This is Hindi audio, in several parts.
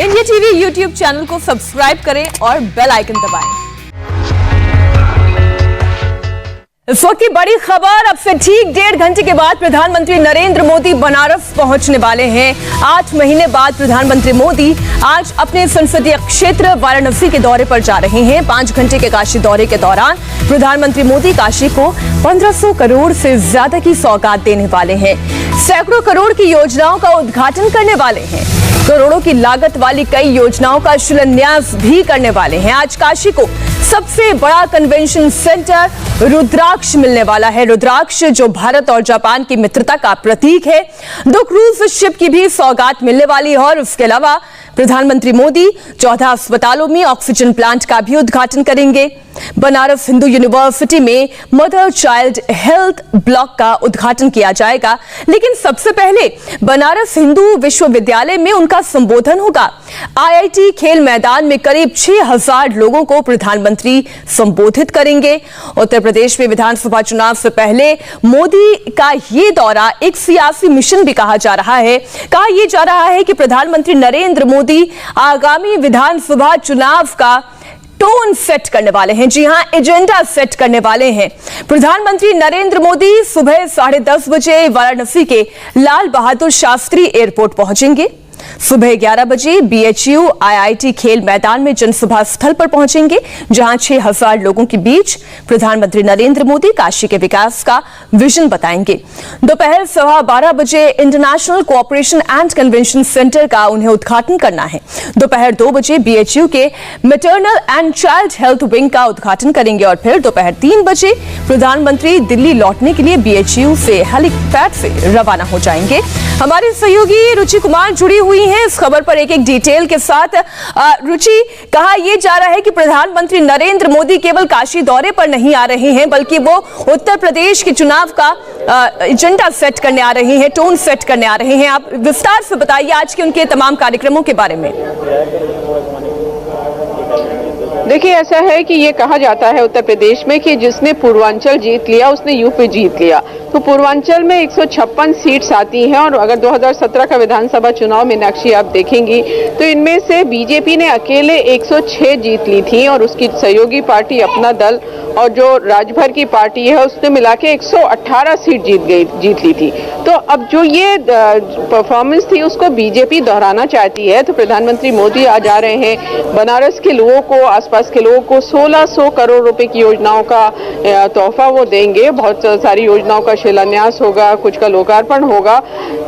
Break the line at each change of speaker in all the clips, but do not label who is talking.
इंडिया टीवी यूट्यूब चैनल को सब्सक्राइब करें और बेल आइकन दबाएं। इस वक्त की बड़ी खबर, अब से ठीक 1.5 घंटे के बाद प्रधानमंत्री नरेंद्र मोदी बनारस पहुंचने वाले हैं। 8 महीने बाद प्रधानमंत्री मोदी आज अपने संसदीय क्षेत्र वाराणसी के दौरे पर जा रहे हैं। 5 घंटे के काशी दौरे के दौरान प्रधानमंत्री मोदी काशी को 1500 करोड़ से ज्यादा की सौगात देने वाले हैं। सैकड़ों करोड़ की योजनाओं का उद्घाटन करने वाले हैं। करोड़ों की लागत वाली कई योजनाओं का शिलान्यास भी करने वाले हैं। आज काशी को सबसे बड़ा कन्वेंशन सेंटर रुद्राक्ष मिलने वाला है। रुद्राक्ष जो भारत और जापान की मित्रता का प्रतीक है। 2 क्रूज शिप की भी सौगात मिलने वाली है और उसके अलावा प्रधानमंत्री मोदी 14 अस्पतालों में ऑक्सीजन प्लांट का भी उद्घाटन करेंगे। बनारस हिंदू यूनिवर्सिटी में मदर चाइल्ड हेल्थ ब्लॉक का उद्घाटन किया जाएगा। लेकिन सबसे पहले बनारस हिंदू विश्वविद्यालय में उनका संबोधन होगा। IIT खेल मैदान में करीब 6000 लोगों को प्रधानमंत्री संबोधित करेंगे। उत्तर प्रदेश में विधानसभा चुनाव से पहले मोदी का ये दौरा एक सियासी मिशन भी कहा जा रहा है। कहा यह जा रहा है कि प्रधानमंत्री नरेंद्र मोदी आगामी विधानसभा चुनाव का टोन सेट करने वाले हैं। जी हां, एजेंडा सेट करने वाले हैं। प्रधानमंत्री नरेंद्र मोदी सुबह 10:30 बजे वाराणसी के लाल बहादुर शास्त्री एयरपोर्ट पहुंचेंगे। सुबह 11 बजे BHU IIT खेल मैदान में जनसभा स्थल पर पहुंचेंगे, जहां 6000 लोगों के बीच प्रधानमंत्री नरेंद्र मोदी काशी के विकास का विजन बताएंगे। दोपहर 12:15 बजे international cooperation and convention centre का उन्हें उद्घाटन करना है। दोपहर 2 बजे BHU के maternal and child health wing का उद्घाटन करेंगे और फिर दोपहर 3 बजे प्रधानमंत्री दिल्ली लौटने के लिए BHU से हेलीपैड से रवाना हो जाएंगे। हमारे सहयोगी रुचि कुमार जुड़ी हुई हैं इस खबर पर एक डिटेल के साथ। रुचि, कहा यह जा रहा है कि प्रधानमंत्री नरेंद्र मोदी केवल काशी दौरे पर नहीं आ रहे हैं, बल्कि वो उत्तर प्रदेश के चुनाव का एजेंडा सेट करने आ रहे हैं, टोन सेट करने आ रहे हैं। आप विस्तार से बताइए आज के उनके तमाम कार्यक्रमों के बारे में।
देखिए, ऐसा है कि ये कहा जाता है उत्तर प्रदेश में कि जिसने पूर्वांचल जीत लिया उसने यूपी जीत लिया। तो पूर्वांचल में 156 सीट्स आती हैं और अगर 2017 का विधानसभा चुनाव में नक्शे आप देखेंगी तो इनमें से बीजेपी ने अकेले 106 जीत ली थी और उसकी सहयोगी पार्टी अपना दल और जो राजभर की पार्टी है उसने मिला के 118 सीट जीत ली थी। तो अब जो ये परफॉर्मेंस थी उसको बीजेपी दोहराना चाहती है। तो प्रधानमंत्री मोदी आज आ रहे हैं। बनारस के लोगों को, आसपास के लोगों को 1600 करोड़ रुपए की योजनाओं का तोहफा वो देंगे। बहुत सारी योजनाओं का शिलान्यास होगा, कुछ का लोकार्पण होगा।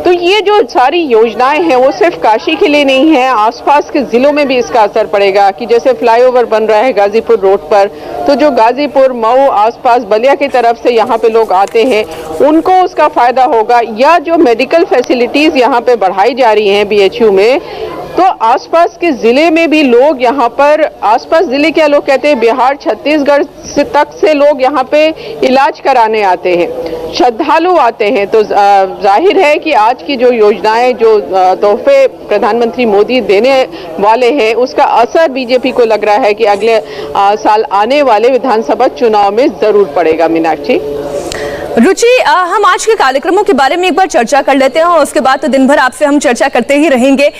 तो ये जो सारी योजनाएं हैं वो सिर्फ काशी के लिए नहीं है, आसपास के जिलों में भी इसका असर पड़ेगा। कि जैसे फ्लाईओवर बन रहा है गाजीपुर रोड पर, तो जो गाजीपुर, मऊ, आसपास बलिया की तरफ से यहाँ पे लोग आते हैं उनको उसका फायदा होगा। या जो मेडिकल फैसिलिटीज यहाँ पे बढ़ाई जा रही हैं BHU में, तो आसपास के जिले में भी लोग यहाँ पर, आसपास जिले क्या लोग कहते हैं, बिहार, छत्तीसगढ़ तक से लोग यहाँ पे इलाज कराने आते हैं, श्रद्धालु आते हैं। तो जाहिर है कि आज की जो योजनाएं, जो तोहफे प्रधानमंत्री मोदी देने वाले हैं, उसका असर बीजेपी को लग रहा है कि अगले साल आने वाले विधानसभा चुनाव में जरूर पड़ेगा। मीनाक्षी,
रुचि, हम आज के कार्यक्रमों के बारे में एक बार चर्चा कर लेते हैं और उसके बाद तो दिन भर आपसे हम चर्चा करते ही रहेंगे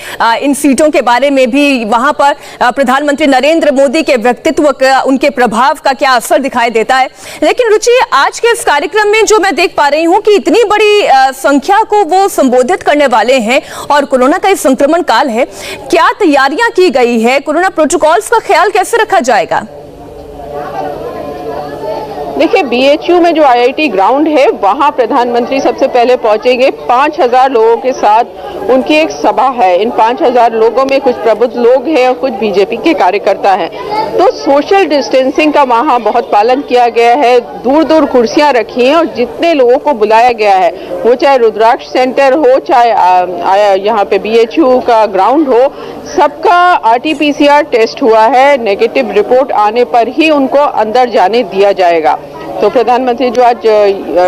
इन सीटों के बारे में भी। वहां पर प्रधानमंत्री नरेंद्र मोदी के व्यक्तित्व का, उनके प्रभाव का क्या असर दिखाई देता है। लेकिन रुचि, आज के इस कार्यक्रम में जो मैं देख पा रही हूँ कि इतनी बड़ी संख्या को वो संबोधित करने वाले हैं और कोरोना का संक्रमण काल है, क्या तैयारियां की गई है? कोरोना प्रोटोकॉल्स का ख्याल कैसे रखा जाएगा?
देखिए, BHU में जो IIT ग्राउंड है वहां प्रधानमंत्री सबसे पहले पहुंचेंगे। 5000 लोगों के साथ उनकी एक सभा है। इन 5000 लोगों में कुछ प्रबुद्ध लोग हैं और कुछ बीजेपी के कार्यकर्ता हैं। तो सोशल डिस्टेंसिंग का वहां बहुत पालन किया गया है। दूर दूर कुर्सियां रखी हैं और जितने लोगों को बुलाया गया है, वो चाहे रुद्राक्ष सेंटर हो, चाहे यहाँ पे BHU का ग्राउंड हो, सबका RT-PCR टेस्ट हुआ है। नेगेटिव रिपोर्ट आने पर ही उनको अंदर जाने दिया जाएगा। तो प्रधानमंत्री जो आज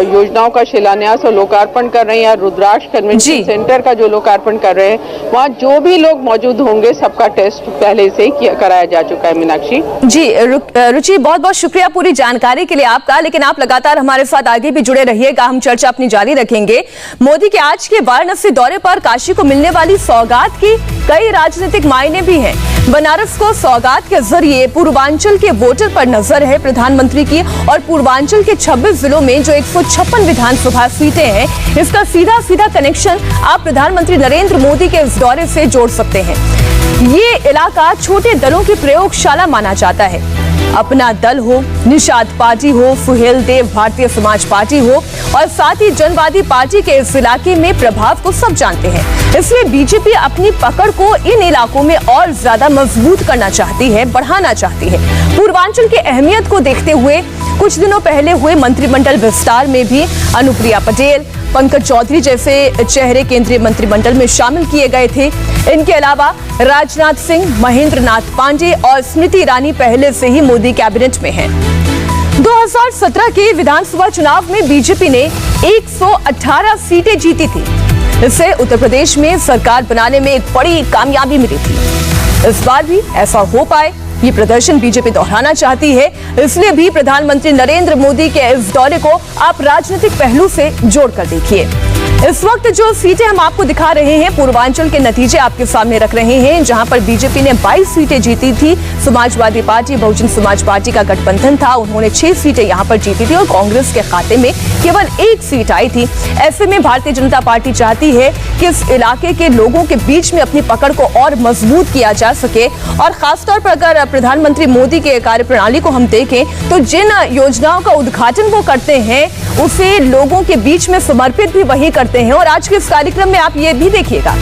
योजनाओं का शिलान्यास और लोकार्पण कर रहे हैं, या रुद्राक्ष कन्वेंशन सेंटर का जो लोकार्पण कर रहे हैं, वहाँ जो भी लोग मौजूद होंगे सबका टेस्ट पहले से ही कराया जा चुका है। मीनाक्षी
जी, रुचि बहुत बहुत शुक्रिया पूरी जानकारी के लिए आपका। लेकिन आप लगातार हमारे साथ आगे भी जुड़े रहिएगा, हम चर्चा अपनी जारी रखेंगे। मोदी के आज के वाराणसी दौरे पर काशी को मिलने वाली सौगात की कई राजनीतिक मायने भी हैं। बनारस को सौगात के जरिए पूर्वांचल के वोटर पर नजर है प्रधानमंत्री की, और पूर्वांचल के 26 जिलों में जो 156 विधानसभा सीटें हैं, इसका सीधा सीधा कनेक्शन आप प्रधानमंत्री नरेंद्र मोदी के इस दौरे से जोड़ सकते हैं। ये इलाका छोटे दलों की प्रयोगशाला माना जाता है। अपना दल हो, निषाद पार्टी हो, सुहेल देव भारतीय समाज पार्टी हो, और साथ ही जनवादी पार्टी के इस इलाके में प्रभाव को सब जानते हैं। इसलिए बीजेपी अपनी पकड़ को इन इलाकों में और ज्यादा मजबूत करना चाहती है, बढ़ाना चाहती है। पूर्वांचल की अहमियत को देखते हुए कुछ दिनों पहले हुए मंत्रिमंडल विस्तार में भी अनुप्रिया पटेल, पंकज चौधरी जैसे चेहरे केंद्रीय मंत्रिमंडल में शामिल किए गए थे। इनके अलावा राजनाथ सिंह, महेंद्र नाथ पांडे और स्मृति ईरानी पहले से ही मोदी कैबिनेट में हैं। 2017 के विधानसभा चुनाव में बीजेपी ने 118 सीटें जीती थी। इससे उत्तर प्रदेश में सरकार बनाने में एक बड़ी कामयाबी मिली थी। इस बार भी ऐसा हो पाए, ये प्रदर्शन बीजेपी दोहराना चाहती है। इसलिए भी प्रधानमंत्री नरेंद्र मोदी के इस दौरे को आप राजनीतिक पहलू से जोड़कर देखिए। इस वक्त जो सीटें हम आपको दिखा रहे हैं, पूर्वांचल के नतीजे आपके सामने रख रहे हैं, जहां पर बीजेपी ने 22 सीटें जीती थी। समाजवादी पार्टी, बहुजन समाज पार्टी का गठबंधन था, उन्होंने 6 सीटें यहां पर जीती थी, और कांग्रेस के खाते में केवल 1 सीट आई थी। ऐसे में भारतीय जनता पार्टी चाहती है कि इस इलाके के लोगों के बीच में अपनी पकड़ को और मजबूत किया जा सके। और खासतौर पर अगर प्रधानमंत्री मोदी के कार्यप्रणाली को हम देखें, तो जिन योजनाओं का उद्घाटन वो करते हैं, उसे लोगों के बीच में समर्पित भी वही करते हैं। और आज के इस कार्यक्रम में आप ये भी देखिएगा,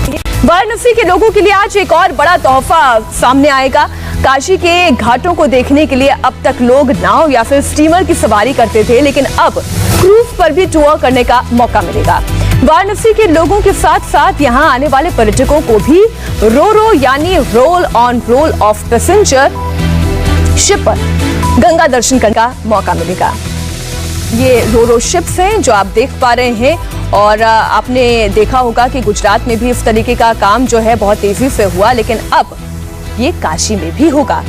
वाराणसी के लोगों के लिए आज एक और बड़ा तोहफा सामने आएगा। काशी के घाटों को देखने के लिए अब तक लोग नाव या फिर स्टीमर की सवारी करते थे, लेकिन अब क्रूज पर भी टूर करने का मौका मिलेगा। वाराणसी के लोगों के साथ साथ यहाँ आने वाले पर्यटकों को भी रो यानी roll on roll of passenger ship पर गंगा दर्शन करने का मौका मिलेगा। ये रो शिप्स हैं जो आप देख पा रहे हैं, और आपने देखा होगा कि गुजरात में भी इस तरीके का काम जो है बहुत तेजी से हुआ, लेकिन अब ये काशी में भी होगा।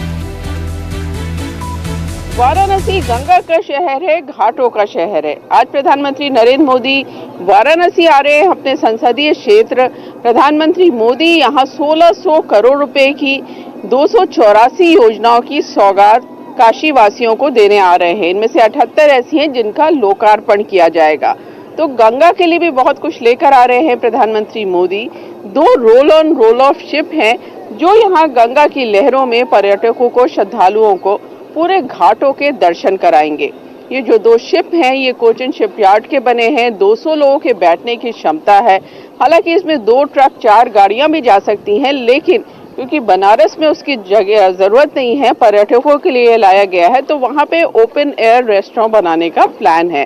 वाराणसी गंगा का शहर है, घाटों का शहर है। आज प्रधानमंत्री नरेंद्र मोदी वाराणसी आ रहे हैं, अपने संसदीय क्षेत्र। प्रधानमंत्री मोदी यहाँ 1600 करोड़ रुपए की 284 योजनाओं की सौगात काशी वासियों को देने आ रहे हैं। इनमें से 78 ऐसी हैं जिनका लोकार्पण किया जाएगा। तो गंगा के लिए भी बहुत कुछ लेकर आ रहे हैं प्रधानमंत्री Modi. 2 roll on roll of ship हैं जो यहाँ गंगा की लहरों में पर्यटकों को, श्रद्धालुओं को पूरे घाटों के दर्शन कराएंगे। ये जो 2 शिप हैं, ये कोचिन शिपयार्ड के बने हैं। 200 लोगों के बैठने की क्षमता है। हालांकि इसमें 2 ट्रक 4 गाड़ियां भी जा सकती हैं, लेकिन क्योंकि बनारस में उसकी जगह जरूरत नहीं है, पर्यटकों के लिए लाया गया है, तो वहाँ पे ओपन एयर रेस्टोरेंट बनाने का प्लान है।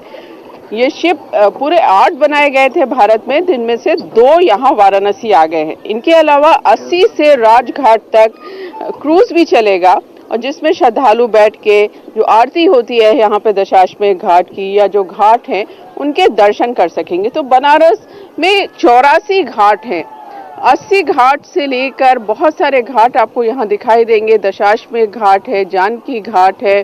ये शिप पूरे 8 बनाए गए थे भारत में, जिनमें से 2 यहाँ वाराणसी आ गए हैं। इनके अलावा 80 से राजघाट तक क्रूज भी चलेगा, और जिसमें श्रद्धालु बैठ के जो आरती होती है यहाँ पे दशाश्वमेध घाट की, या जो घाट हैं उनके दर्शन कर सकेंगे। तो बनारस में 84 घाट हैं। 80 घाट से लेकर बहुत सारे घाट आपको यहाँ दिखाई देंगे। दशाश्वमेध घाट है, जानकी घाट है,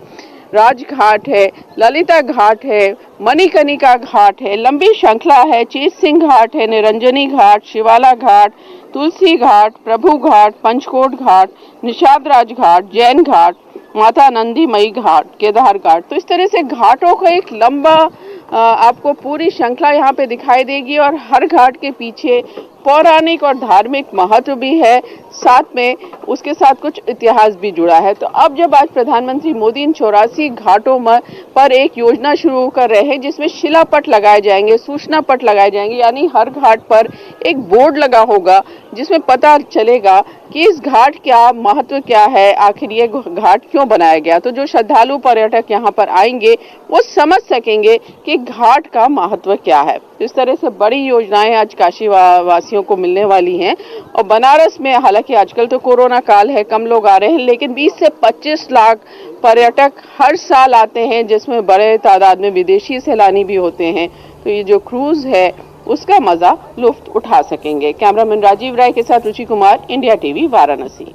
राजघाट है, ललिता घाट है, मणिकर्णिका घाट है, लंबी श्रृंखला है। चीत सिंह घाट है, निरंजनी घाट, शिवाला घाट, तुलसी घाट, प्रभु घाट, पंचकोट घाट, निषाद राज घाट, जैन घाट, माता नंदी मई घाट, केदार घाट। तो इस तरह से घाटों का एक लंबा आपको पूरी श्रृंखला यहाँ पे दिखाई देगी, और हर घाट के पीछे पौराणिक और धार्मिक महत्व भी है, साथ में उसके साथ कुछ इतिहास भी जुड़ा है। तो अब जब आज प्रधानमंत्री मोदी इन 84 घाटों पर एक योजना शुरू कर रहे हैं, जिसमें शिलापट लगाए जाएंगे, सूचना पट लगाए जाएंगे, यानी हर घाट पर एक बोर्ड लगा होगा जिसमें पता चलेगा कि इस घाट क्या महत्व क्या है, आखिर ये घाट क्यों बनाया गया। तो जो श्रद्धालु पर्यटक यहाँ पर आएंगे वो समझ सकेंगे कि घाट का महत्व क्या है। इस तरह से बड़ी योजनाएं आज काशी वासियों वासियों को मिलने वाली हैं। और बनारस में हालांकि आजकल तो कोरोना काल है, कम लोग आ रहे हैं, लेकिन 20 से 25 लाख पर्यटक हर साल आते हैं, जिसमें बड़े तादाद में विदेशी सैलानी भी होते हैं। तो ये जो क्रूज है उसका मजा लुफ्त उठा सकेंगे। कैमरामैन राजीव राय के साथ रुचि कुमार, इंडिया टीवी, वाराणसी।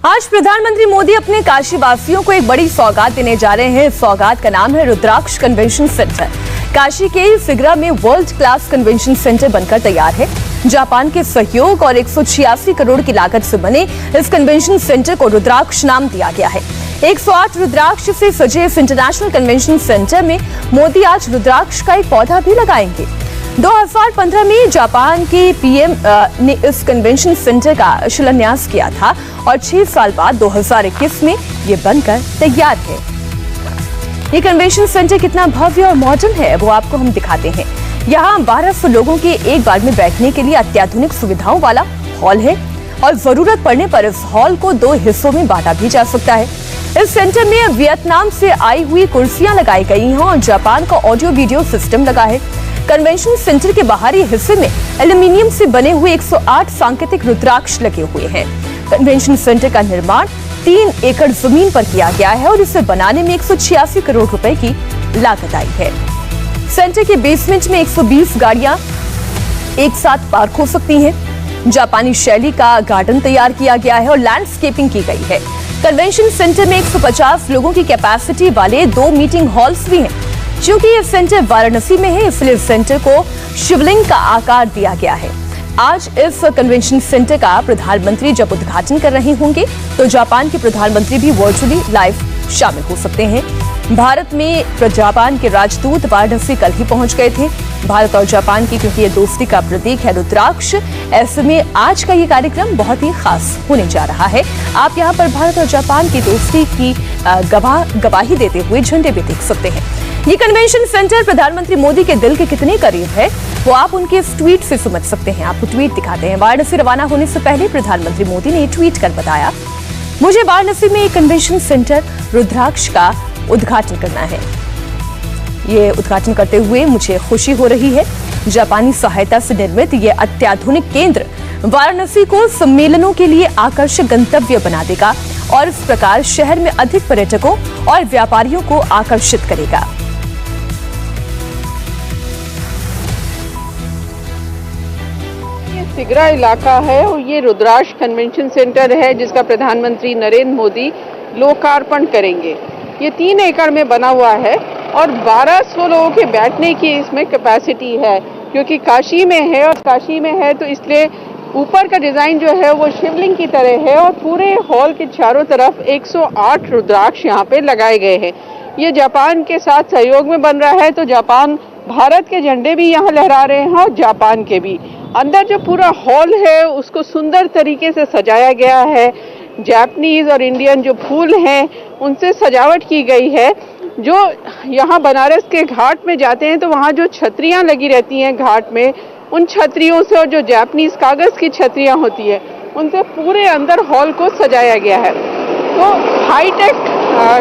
आज प्रधानमंत्री मोदी अपने काशी वासियों को एक बड़ी सौगात देने जा रहे हैं। इस सौगात का नाम है रुद्राक्ष कन्वेंशन सेंटर। काशी के फिगरा में वर्ल्ड क्लास कन्वेंशन सेंटर बनकर तैयार है। जापान के सहयोग और 186 करोड़ की लागत से बने इस कन्वेंशन सेंटर को रुद्राक्ष नाम दिया गया है। 108 रुद्राक्ष से सजे इस इंटरनेशनल कन्वेंशन सेंटर में मोदी आज रुद्राक्ष का एक पौधा भी लगाएंगे। 2015 में जापान के पीएम ने इस कन्वेंशन सेंटर का शिलान्यास किया था और 6 साल बाद 2021 में ये बनकर तैयार है। ये कन्वेंशन सेंटर कितना भव्य और मॉडर्न है वो आपको हम दिखाते हैं। यहाँ 1200 लोगों के एक बार में बैठने के लिए अत्याधुनिक सुविधाओं वाला हॉल है और जरूरत पड़ने पर इस हॉल को 2 हिस्सों में बांटा भी जा सकता है। इस सेंटर में वियतनाम से आई हुई कुर्सियां लगाई गई हैं और जापान का ऑडियो वीडियो सिस्टम लगा है। कन्वेंशन सेंटर के बाहरी हिस्से में एल्यूमिनियम से बने हुए 108 सांकेतिक रुद्राक्ष लगे हुए हैं। कन्वेंशन सेंटर का निर्माण 3 एकड़ जमीन पर किया गया है और इसे बनाने में 186 करोड़ रुपए की लागत आई है। सेंटर के बेसमेंट में 120 गाड़ियां एक साथ पार्क हो सकती हैं। जापानी शैली का गार्डन तैयार किया गया है और लैंडस्केपिंग की गई है। कन्वेंशन सेंटर में 150 लोगों की कैपेसिटी वाले 2 मीटिंग हॉल्स भी हैं। क्योंकि ये सेंटर वाराणसी में है, इसलिए सेंटर को शिवलिंग का आकार दिया गया है। आज इस कन्वेंशन सेंटर का प्रधानमंत्री जब उद्घाटन कर रहे होंगे तो जापान के प्रधानमंत्री भी वर्चुअली लाइव शामिल हो सकते हैं। भारत में जापान के राजदूत वाराणसी कल ही पहुंच गए थे। भारत और जापान की क्योंकि ये दोस्ती का प्रतीक है रुद्राक्ष, ऐसे में आज का ये कार्यक्रम बहुत ही खास होने जा रहा है। आप यहाँ पर भारत और जापान की दोस्ती की गवाही देते हुए झंडे भी देख सकते हैं। ये कन्वेंशन सेंटर प्रधानमंत्री मोदी के दिल के कितने करीब है वो आप उनके इस ट्वीट से समझ सकते हैं। आपको ट्वीट दिखाते हैं। वाराणसी रवाना होने से पहले प्रधानमंत्री मोदी ने ट्वीट कर बताया, मुझे वाराणसी में एक कन्वेंशन सेंटर रुद्राक्ष का उद्घाटन करना है। ये उद्घाटन करते हुए मुझे खुशी हो रही है। जापानी सहायता से निर्मित ये अत्याधुनिक केंद्र वाराणसी को सम्मेलनों के लिए आकर्षक गंतव्य बना देगा और इस प्रकार शहर में अधिक पर्यटकों और व्यापारियों को आकर्षित करेगा।
सिगरा इलाका है और ये रुद्राक्ष कन्वेंशन सेंटर है जिसका प्रधानमंत्री नरेंद्र मोदी लोकार्पण करेंगे। ये 3 एकड़ में बना हुआ है और 1200 लोगों के बैठने की इसमें कैपेसिटी है। क्योंकि काशी में है और काशी में है तो इसलिए ऊपर का डिजाइन जो है वो शिवलिंग की तरह है और पूरे हॉल के चारों तरफ 108 रुद्राक्ष यहाँ पे लगाए गए हैं। ये जापान के साथ सहयोग में बन रहा है तो जापान भारत के झंडे भी यहाँ लहरा रहे हैं और जापान के भी। अंदर जो पूरा हॉल है उसको सुंदर तरीके से सजाया गया है। जापानीज और इंडियन जो फूल हैं उनसे सजावट की गई है। जो यहाँ बनारस के घाट में जाते हैं तो वहाँ जो छतरियाँ लगी रहती हैं घाट में, उन छतरियों से और जो जापानीज कागज की छतरियाँ होती है उनसे पूरे अंदर हॉल को सजाया गया है। तो हाईटेक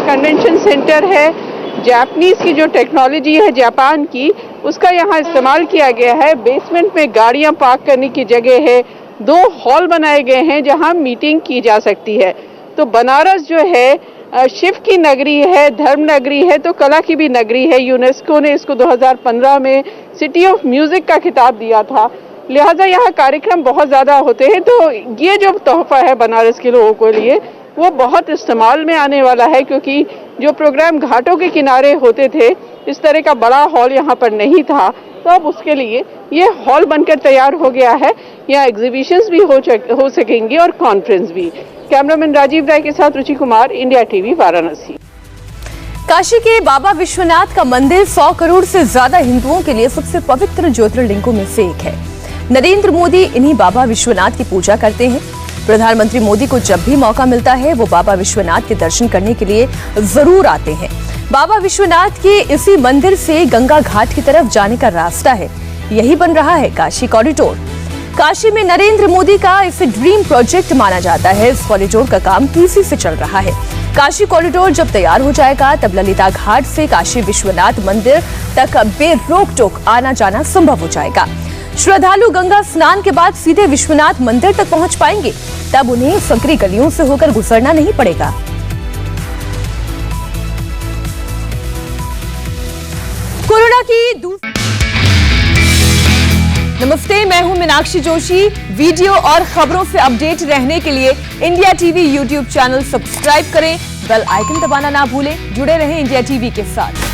कन्वेंशन सेंटर है। जापानीज की जो टेक्नोलॉजी है जापान की उसका यहाँ इस्तेमाल किया गया है। बेसमेंट में गाड़ियाँ पार्क करने की जगह है। 2 हॉल बनाए गए हैं जहाँ मीटिंग की जा सकती है। तो बनारस जो है शिव की नगरी है, धर्म नगरी है तो कला की भी नगरी है। यूनेस्को ने इसको 2015 में सिटी ऑफ म्यूजिक का खिताब दिया था। लिहाजा यहाँ कार्यक्रम बहुत ज़्यादा होते हैं। तो ये जो तोहफा है बनारस के लोगों के लिए वो बहुत इस्तेमाल में आने वाला है, क्योंकि जो प्रोग्राम घाटों के किनारे होते थे इस तरह का बड़ा हॉल यहाँ पर नहीं था। तो अब उसके लिए ये हॉल बनकर तैयार हो गया है। यहाँ एग्जीबिशंस भी हो सकेंगे और कॉन्फ्रेंस भी। कैमरामैन राजीव राय के साथ रुचि कुमार, इंडिया टीवी, वाराणसी।
काशी के बाबा विश्वनाथ का मंदिर 100 करोड़ से ज्यादा हिंदुओं के लिए सबसे पवित्र ज्योतिर्लिंगों में से एक है। नरेंद्र मोदी इन्हीं बाबा विश्वनाथ की पूजा करते हैं। प्रधानमंत्री मोदी को जब भी मौका मिलता है वो बाबा विश्वनाथ के दर्शन करने के लिए जरूर आते हैं। बाबा विश्वनाथ के इसी मंदिर से गंगा घाट की तरफ जाने का रास्ता है। यही बन रहा है काशी कॉरिडोर। काशी में नरेंद्र मोदी का इसे ड्रीम प्रोजेक्ट माना जाता है। इस कॉरिडोर का काम तेजी से चल रहा है। काशी कॉरिडोर जब तैयार हो जाएगा तब ललिता घाट से काशी विश्वनाथ मंदिर तक बेरोक टोक आना जाना संभव हो जाएगा। श्रद्धालु गंगा स्नान के बाद सीधे विश्वनाथ मंदिर तक पहुंच पाएंगे। तब उन्हें संकरी गलियों से होकर गुजरना नहीं पड़ेगा। कोरोना की नमस्ते, मैं हूं मीनाक्षी जोशी। वीडियो और खबरों से अपडेट रहने के लिए India TV YouTube channel subscribe करें, बेल आइकन दबाना ना भूलें। जुड़े रहें इंडिया टीवी के साथ।